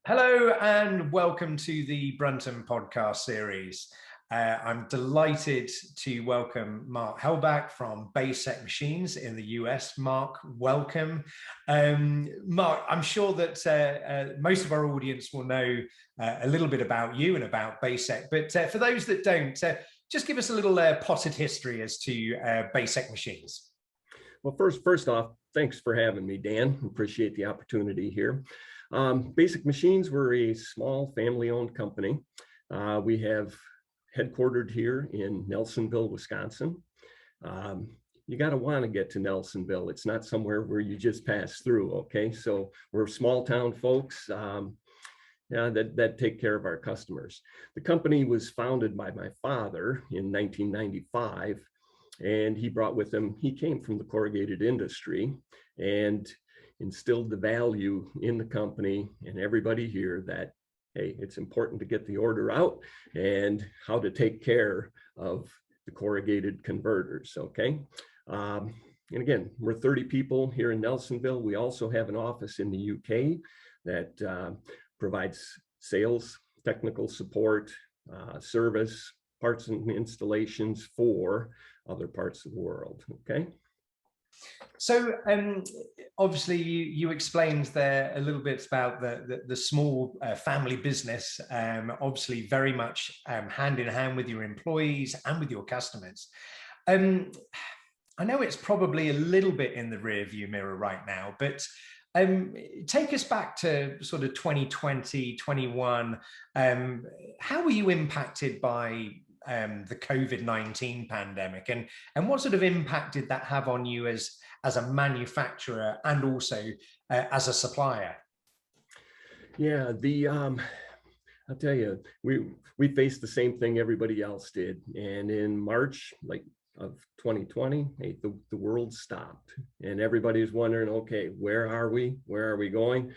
Hello and welcome to the Brunton Podcast series. I'm delighted to welcome Mark Helbach from Baysek Machines in the US. Mark, welcome. Mark, I'm sure that most of our audience will know a little bit about you and about Baysek, but for those that don't, just give us a little potted history as to Baysek Machines. Well, first off, thanks for having me, Dan. Appreciate the opportunity here. Baysek Machines, we're a small family-owned company. We have headquartered here in Nelsonville, Wisconsin. You got to want to get to Nelsonville. It's not somewhere where you just pass through, okay? So we're small town folks that take care of our customers. The company was founded by my father in 1995, and he brought with him, he came from the corrugated industry and instilled the value in the company and everybody here that, hey, it's important to get the order out and how to take care of the corrugated converters, okay? And again, we're 30 people here in Nelsonville. We also have an office in the UK that provides sales, technical support, service, parts and installations for other parts of the world, okay? So obviously you explained there a little bit about the small family business, obviously very much hand in hand with your employees and with your customers. I know it's probably a little bit in the rear view mirror right now, but take us back to sort of 2020, 21. How were you impacted by the COVID-19 pandemic, and what sort of impact did that have on you as a manufacturer and also as a supplier? Yeah, I'll tell you, we faced the same thing everybody else did, and in March of 2020, hey, the world stopped, and everybody's wondering, okay, where are we? Where are we going?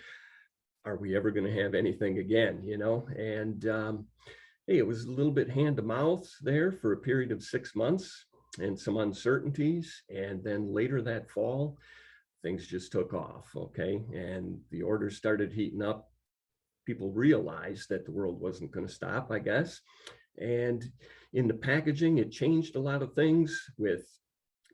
Are we ever going to have anything again? You know, and hey, it was a little bit hand to mouth there for a period of 6 months and some uncertainties. And then later that fall, things just took off, okay? And the orders started heating up. People realized that the world wasn't going to stop, I guess. And in the packaging, it changed a lot of things with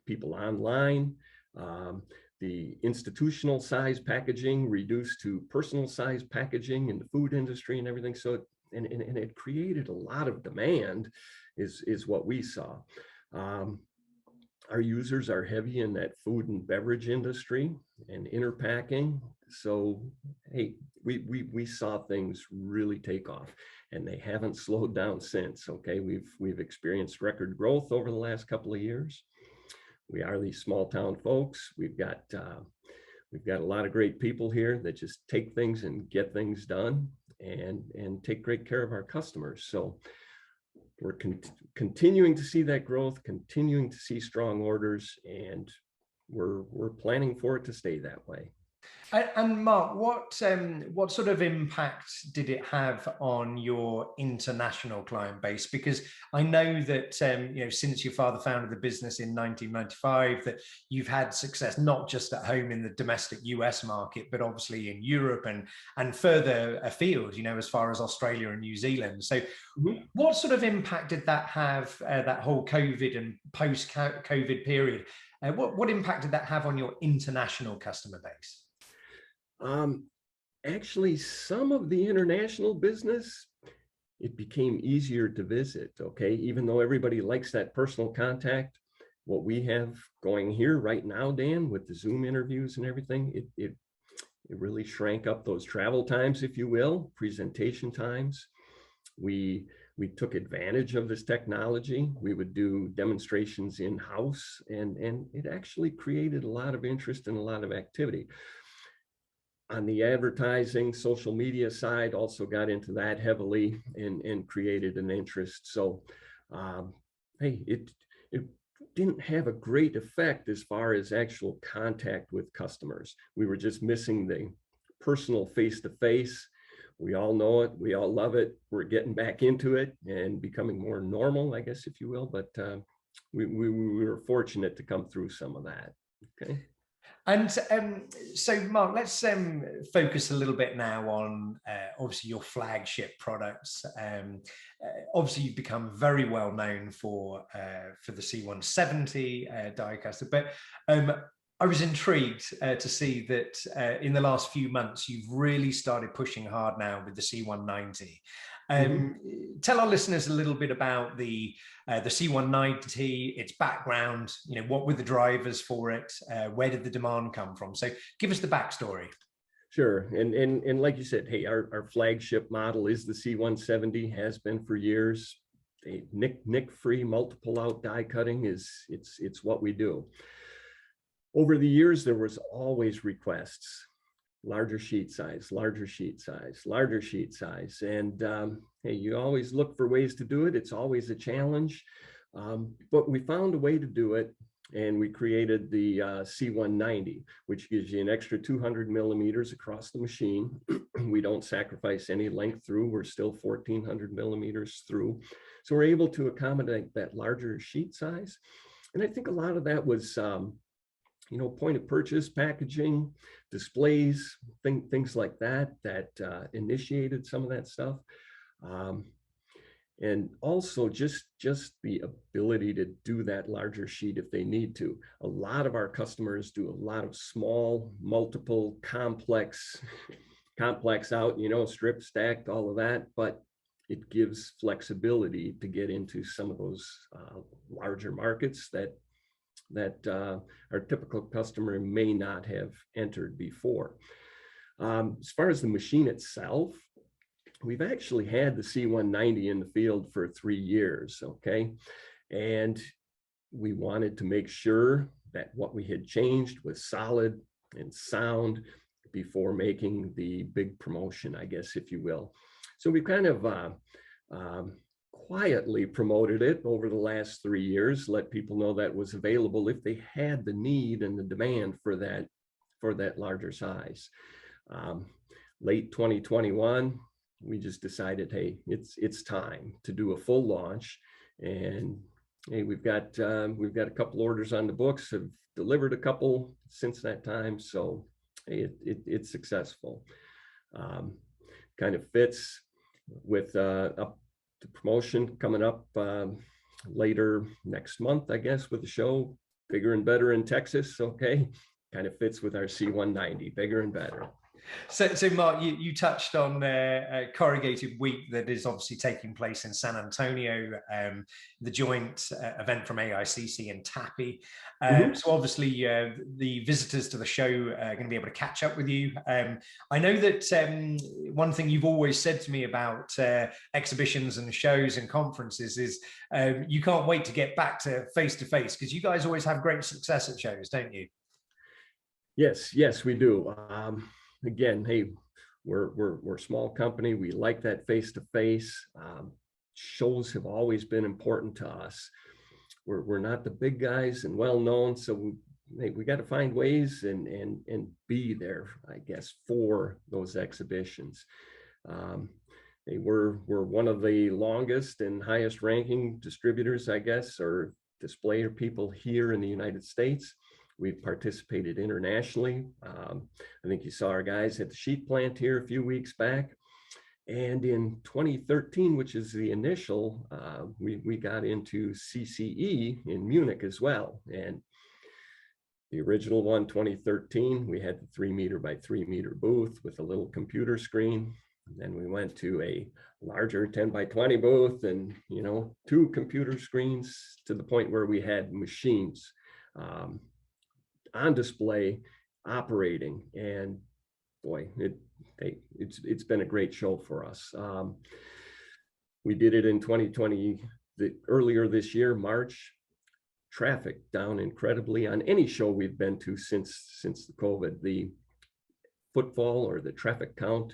people online. The institutional size packaging reduced to personal size packaging in the food industry and everything. So and it created a lot of demand is what we saw. Our users are heavy in that food and beverage industry and inner packing. So, hey, we saw things really take off, and they haven't slowed down since, okay? We've experienced record growth over the last couple of years. We are these small town folks. We've got a lot of great people here that just take things and get things done and take great care of our customers. So we're continuing to see that growth, continuing to see strong orders, and we're planning for it to stay that way. And Mark, what sort of impact did it have on your international client base? Because I know that since your father founded the business in 1995, that you've had success not just at home in the domestic US market, but obviously in Europe and further afield, as far as Australia and New Zealand. So, what sort of impact did that have? That whole COVID and post-COVID period. What impact did that have on your international customer base? Actually, some of the international business, it became easier to visit, okay? Even though everybody likes that personal contact, what we have going here right now, Dan, with the Zoom interviews and everything, it really shrank up those travel times, if you will, presentation times. We took advantage of this technology. We would do demonstrations in-house, and it actually created a lot of interest and a lot of activity. On the advertising, social media side, also got into that heavily and created an interest. So, hey, it didn't have a great effect as far as actual contact with customers. We were just missing the personal face-to-face. We all know it. We all love it. We're getting back into it and becoming more normal, I guess, if you will. But we were fortunate to come through some of that. Okay. And so, Mark, let's focus a little bit now on obviously your flagship products. Obviously, you've become very well known for the C170 diecaster, but I was intrigued to see that in the last few months, you've really started pushing hard now with the C190. Tell our listeners a little bit about the C190, its background, what were the drivers for it? Where did the demand come from? So give us the backstory. Sure. And like you said, hey, our flagship model is the C170, has been for years. Nick-free multiple out die cutting it's what we do. Over the years, there was always requests, larger sheet size, larger sheet size, larger sheet size. And hey, you always look for ways to do it. It's always a challenge, but we found a way to do it. And we created the C190, which gives you an extra 200 millimeters across the machine. We don't sacrifice any length through. We're still 1400 millimeters through. So we're able to accommodate that larger sheet size. And I think a lot of that was, point of purchase, packaging, displays, things like that initiated some of that stuff. And also just the ability to do that larger sheet if they need to. A lot of our customers do a lot of small, multiple, complex out, strip, stacked, all of that, but it gives flexibility to get into some of those larger markets that our typical customer may not have entered before. As far as the machine itself, we've actually had the C190 in the field for 3 years, okay? And we wanted to make sure that what we had changed was solid and sound before making the big promotion, I guess, if you will. So we kind of quietly promoted it over the last 3 years, let people know that was available if they had the need and the demand for that larger size. Late 2021, we just decided, hey, it's time to do a full launch, and hey, we've got a couple orders on the books, have delivered a couple since that time, so hey, it's successful. Kind of fits with up the promotion coming up later next month, I guess, with the show Bigger and Better in Texas. Okay, kind of fits with our C190, bigger and better. So Mark, you touched on Corrugated Week that is obviously taking place in San Antonio, the joint event from AICC and TAPI. So obviously the visitors to the show are going to be able to catch up with you. I know that one thing you've always said to me about exhibitions and shows and conferences is you can't wait to get back to face-to-face, because you guys always have great success at shows, don't you? Yes, we do. Again, hey, we're a small company. We like that face-to-face. Shows have always been important to us. We're not the big guys and well-known, so we got to find ways and be there, I guess, for those exhibitions. Hey, we're one of the longest and highest ranking distributors, I guess, or displayer people here in the United States. We've participated internationally. I think you saw our guys at the sheet plant here a few weeks back. And in 2013, which is the initial, we got into CCE in Munich as well. And the original one, 2013, we had the 3 meter by 3 meter booth with a little computer screen. And then we went to a larger 10 by 20 booth and, 2 computer screens, to the point where we had machines on display, operating, and boy, it's been a great show for us. We did it in 2020, earlier this year, March. Traffic down incredibly on any show we've been to since the COVID. The footfall or the traffic count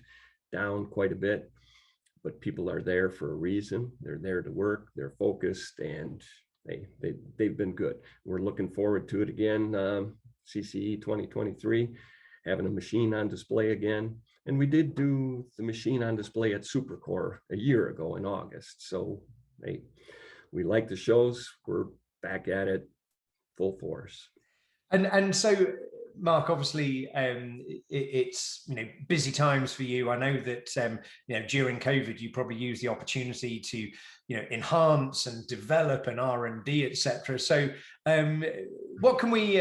down quite a bit, but people are there for a reason. They're there to work, they're focused, and they've been good. We're looking forward to it again. CCE 2023, having a machine on display again. And we did do the machine on display at Supercore a year ago in August. So we like the shows. We're back at it full force. And so Mark, obviously, it's busy times for you. I know that during COVID, you probably used the opportunity to enhance and develop an R&D, etc. So, what can we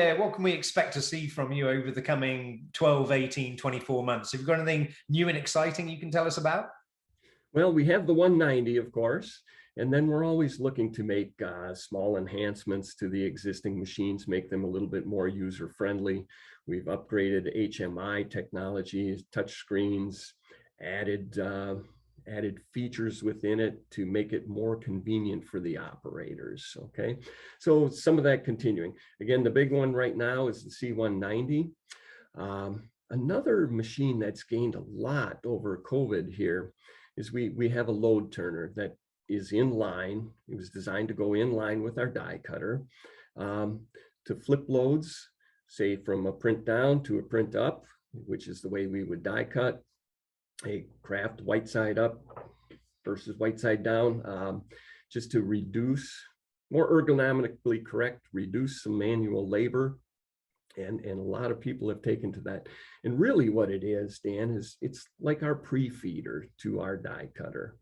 expect to see from you over the coming 12, 18, 24 months? Have you got anything new and exciting you can tell us about? Well, we have the 190, of course, and then we're always looking to make small enhancements to the existing machines, make them a little bit more user-friendly. We've upgraded HMI technologies, touch screens, added features within it to make it more convenient for the operators, okay? So some of that continuing. Again, the big one right now is the C190. Another machine that's gained a lot over COVID here is we have a load turner that is in line. It was designed to go in line with our die cutter to flip loads, say from a print down to a print up, which is the way we would die cut, a craft white side up versus white side down, just to reduce, more ergonomically correct, reduce some manual labor. And a lot of people have taken to that. And really what it is, Dan, is it's like our pre-feeder to our die cutter.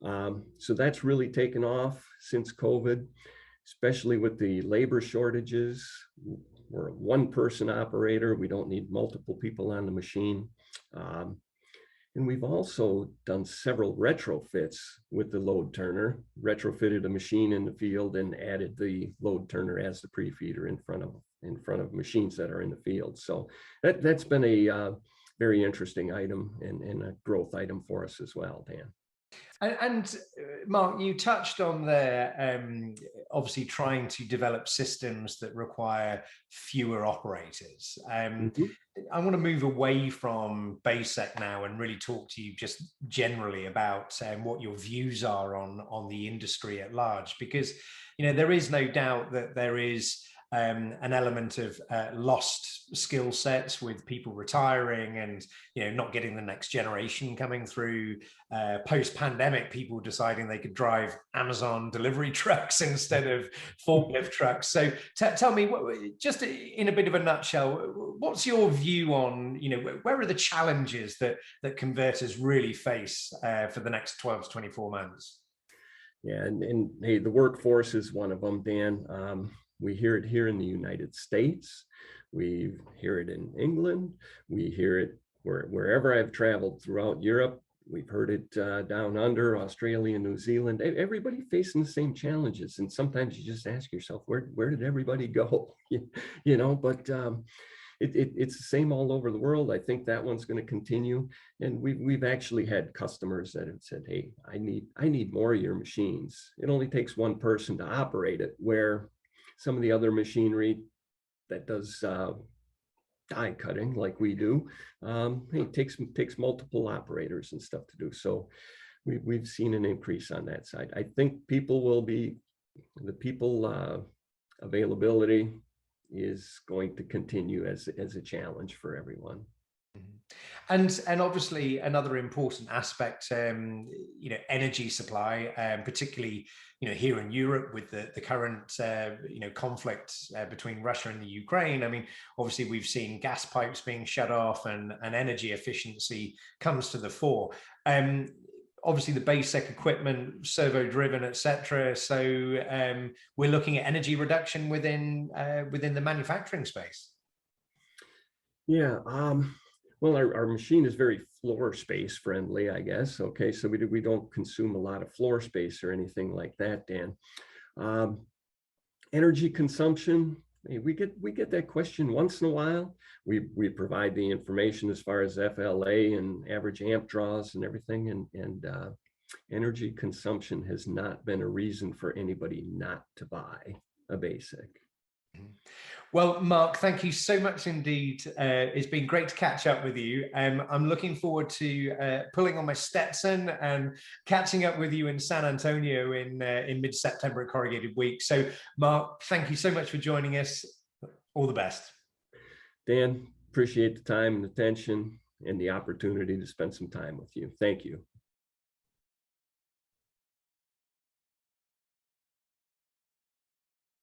So that's really taken off since COVID, especially with the labor shortages. We're a one-person operator. We don't need multiple people on the machine. And we've also done several retrofits with the load turner, retrofitted a machine in the field and added the load turner as the pre-feeder in front of machines that are in the field. So that's been a very interesting item and a growth item for us as well, Dan. And Mark, you touched on there, obviously trying to develop systems that require fewer operators. I want to move away from Baysek now and really talk to you just generally about what your views are on the industry at large, because there is no doubt that there is an element of lost skill sets with people retiring and not getting the next generation coming through. Post-pandemic, people deciding they could drive Amazon delivery trucks instead of forklift trucks. So tell me, just in a bit of a nutshell, what's your view on where are the challenges that converters really face for the next 12 to 24 months? Yeah, and hey, the workforce is one of them, Dan. We hear it here in the United States. We hear it in England. We hear it wherever I've traveled throughout Europe. We've heard it down under, Australia, New Zealand. Everybody facing the same challenges. And sometimes you just ask yourself, where did everybody go? But it's the same all over the world. I think that one's going to continue. And we've actually had customers that have said, hey, I need more of your machines. It only takes one person to operate it, where some of the other machinery that does die cutting like we do, it takes multiple operators and stuff to do. So we've seen an increase on that side. I think availability is going to continue as a challenge for everyone. And obviously another important aspect, energy supply, particularly here in Europe with the current conflict between Russia and the Ukraine. I mean, obviously we've seen gas pipes being shut off and energy efficiency comes to the fore. Obviously the Baysek equipment, servo driven, etc. So we're looking at energy reduction within the manufacturing space. Yeah. Well, our machine is very floor space friendly, I guess. Okay, so we don't consume a lot of floor space or anything like that, Dan. Energy consumption, we get that question once in a while. We provide the information as far as FLA and average amp draws and everything, and energy consumption has not been a reason for anybody not to buy a Baysek. Well, Mark, thank you so much indeed. It's been great to catch up with you. I'm looking forward to pulling on my Stetson and catching up with you in San Antonio in mid-September at Corrugated Week. So, Mark, thank you so much for joining us. All the best. Dan, appreciate the time and attention and the opportunity to spend some time with you. Thank you.